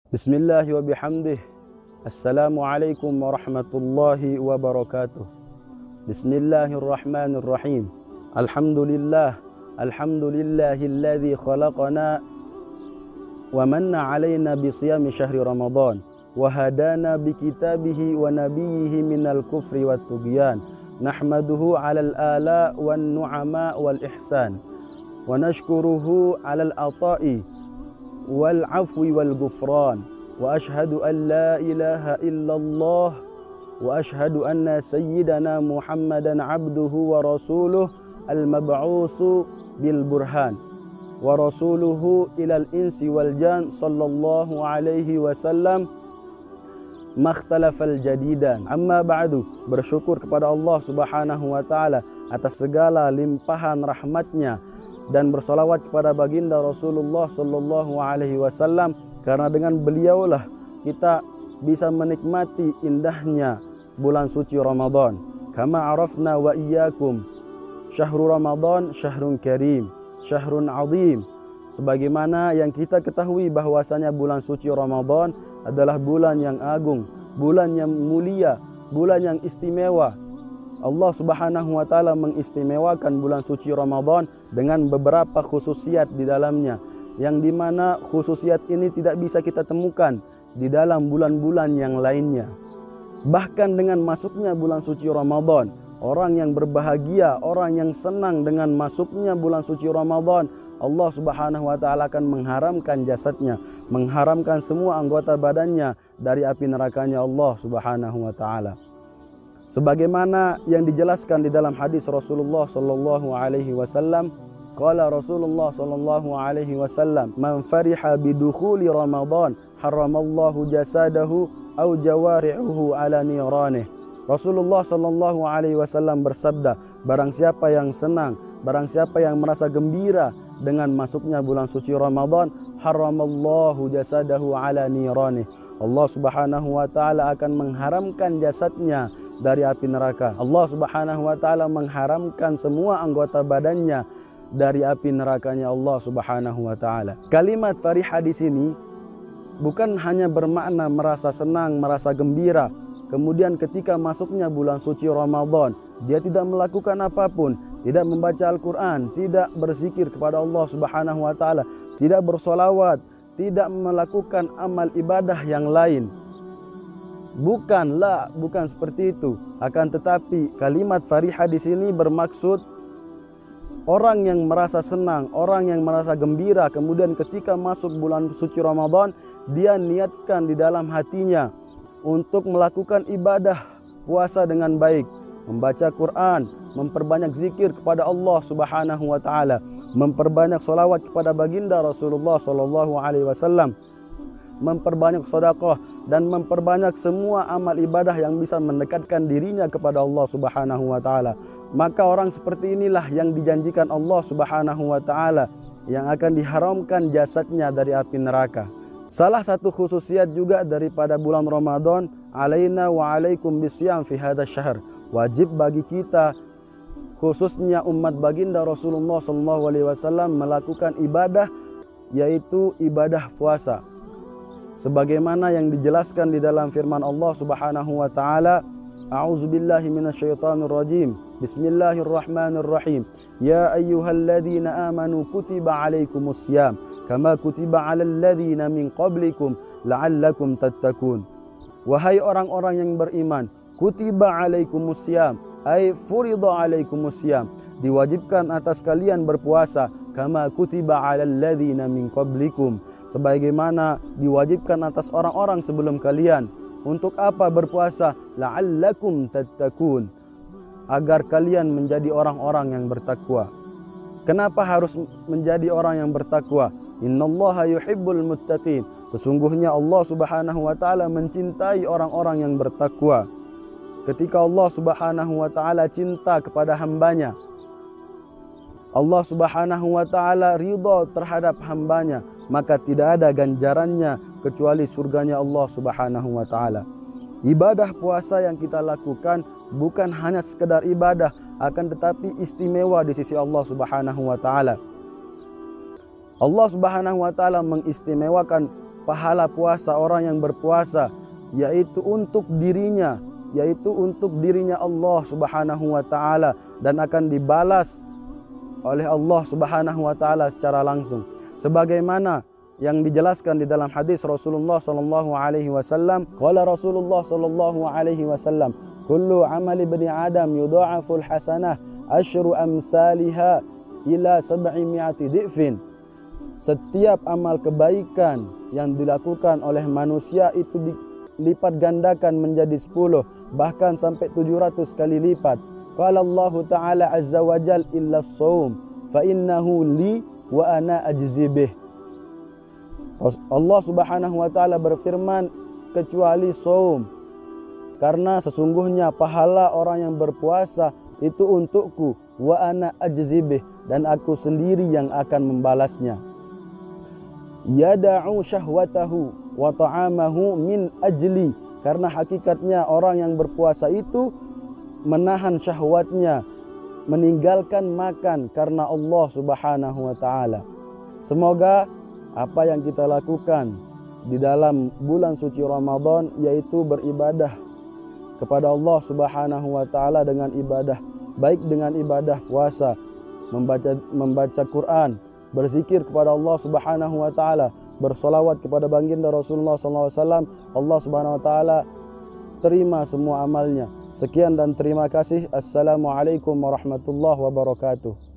Bismillahi wa bihamdih. Assalamualaikum warahmatullahi wabarakatuh. Bismillahirrahmanirrahim. Alhamdulillahilladzi khalaqana wa manna alaina bi siyami syahri Ramadan wa hadana bi kitabihi wa nabiyhi minal kufri wat tughyan. Nahmaduhu 'alal ala wan nu'ama wal ihsan wa nashkuruhu 'alal ata'i wal afwi wal ghufran wa ashhadu an la ilaha illallah wa ashhadu anna sayyidana Muhammadan abduhu wa rasuluh al mab'utsu bil burhan wa rasuluhu ilal insi wal jan sallallahu alaihi wasallam makhtalafal jadidan. Amma ba'du, bersyukur kepada Allah Subhanahu wa taala atas segala limpahan rahmatnya dan bersalawat kepada baginda Rasulullah sallallahu alaihi wasallam, karena dengan beliaulah kita bisa menikmati indahnya bulan suci Ramadan. Kama arafna wa iyyakum syahrul Ramadan syahrun karim, syahrun azim. Sebagaimana yang kita ketahui bahwasanya bulan suci Ramadan adalah bulan yang agung, bulan yang mulia, bulan yang istimewa. Allah Subhanahu wa taala mengistimewakan bulan suci Ramadan dengan beberapa khususiat di dalamnya, yang dimana khususiat ini tidak bisa kita temukan di dalam bulan-bulan yang lainnya. Bahkan dengan masuknya bulan suci Ramadan, orang yang berbahagia, orang yang senang dengan masuknya bulan suci Ramadan, Allah Subhanahu wa taala akan mengharamkan jasadnya, mengharamkan semua anggota badannya dari api nerakanya Allah Subhanahu wa taala. Sebagaimana yang dijelaskan di dalam hadis Rasulullah sallallahu alaihi wasallam, qala Rasulullah sallallahu alaihi wasallam, man fariha bidukhuli Ramadan haramallahu jasadahu aw jawari'uhu ala niranih. Rasulullah sallallahu alaihi wasallam bersabda, barang siapa yang senang, barang siapa yang merasa gembira dengan masuknya bulan suci Ramadan, haramallahu jasadahu ala niranih. Allah Subhanahu wa taala akan mengharamkan jasadnya dari api neraka. Allah Subhanahu wa taala mengharamkan semua anggota badannya dari api nerakanya Allah Subhanahu wa taala. Kalimat farihah di sini bukan hanya bermakna merasa senang, merasa gembira. Kemudian ketika masuknya bulan suci Ramadan, dia tidak melakukan apapun, tidak membaca Al-Quran, tidak berzikir kepada Allah Subhanahu wa taala, tidak bersolawat, tidak melakukan amal ibadah yang lain. Bukan seperti itu. Akan tetapi kalimat farihah di sini bermaksud orang yang merasa senang, orang yang merasa gembira, kemudian ketika masuk bulan suci Ramadan, dia niatkan di dalam hatinya untuk melakukan ibadah puasa dengan baik, membaca Quran, memperbanyak zikir kepada Allah Subhanahu wa taala, memperbanyak solawat kepada baginda Rasulullah sallallahu alaihi wasallam, memperbanyak sedekah dan memperbanyak semua amal ibadah yang bisa mendekatkan dirinya kepada Allah Subhanahu wa taala. Maka orang seperti inilah yang dijanjikan Allah Subhanahu wa taala yang akan diharamkan jasadnya dari api neraka. Salah satu khususiat juga daripada bulan Ramadan, alaina wa alaikum bisyam fi hadzal syahr. Wajib bagi kita, khususnya umat baginda Rasulullah SAW, melakukan ibadah, yaitu ibadah puasa. Sebagaimana yang dijelaskan di dalam firman Allah Subhanahu wa taala, a'udzubillahi minasyaitonirrajim. Bismillahirrahmanirrahim. Ya ayyuhalladzina amanu kutiba alaikumussyam kama kutiba 'alal ladzina min qablikum la'allakum tattaqun. Wahai orang-orang yang beriman, kutiba alaikumussyam, ay furida alaikumussyam, diwajibkan atas kalian berpuasa, kama kutiba 'alal ladzina min qablikum, sebagaimana diwajibkan atas orang-orang sebelum kalian. Untuk apa berpuasa? La'allakum tattaqun, agar kalian menjadi orang-orang yang bertakwa. Kenapa harus menjadi orang yang bertakwa? Innallaha yuhibbul muttaqin. Sesungguhnya Allah Subhanahu wa taala mencintai orang-orang yang bertakwa. Ketika Allah Subhanahu wa taala cinta kepada hambanya, Allah Subhanahu wa taala ridha terhadap hambanya, maka tidak ada ganjarannya kecuali surganya Allah Subhanahu wa taala. Ibadah puasa yang kita lakukan bukan hanya sekedar ibadah, akan tetapi istimewa di sisi Allah Subhanahu wa taala. Allah Subhanahu wa taala mengistimewakan pahala puasa orang yang berpuasa, yaitu untuk dirinya, Allah Subhanahu wa taala, dan akan dibalas oleh Allah Subhanahu wa taala secara langsung. Sebagaimana yang dijelaskan di dalam hadis Rasulullah sallallahu alaihi wasallam, qala Rasulullah sallallahu alaihi wasallam, kullu amali ibni adam yudha'aful hasanah asyru amsalha ila 700 dhifin. Setiap amal kebaikan yang dilakukan oleh manusia itu dilipat gandakan menjadi 10, bahkan sampai 700 kali lipat. Qala Allah Ta'ala azza wa jal illa as-shaum fa innahu li wa ana ajzi bih. Allah Subhanahu wa taala berfirman, kecuali saum, karena sesungguhnya pahala orang yang berpuasa itu untukku, wa ana ajzi bih, dan aku sendiri yang akan membalasnya. Yada'u syahwatahu wa ta'amahu min ajli, karena hakikatnya orang yang berpuasa itu menahan syahwatnya, meninggalkan makan karena Allah Subhanahu wa taala. Semoga apa yang kita lakukan di dalam bulan suci Ramadan, yaitu beribadah kepada Allah Subhanahu wa taala dengan ibadah, baik dengan ibadah puasa, membaca Quran, berzikir kepada Allah Subhanahu wa taala, bersolawat kepada baginda Rasulullah SAW, Allah Subhanahu wa taala terima semua amalnya. Sekian dan terima kasih. Assalamualaikum warahmatullahi wabarakatuh.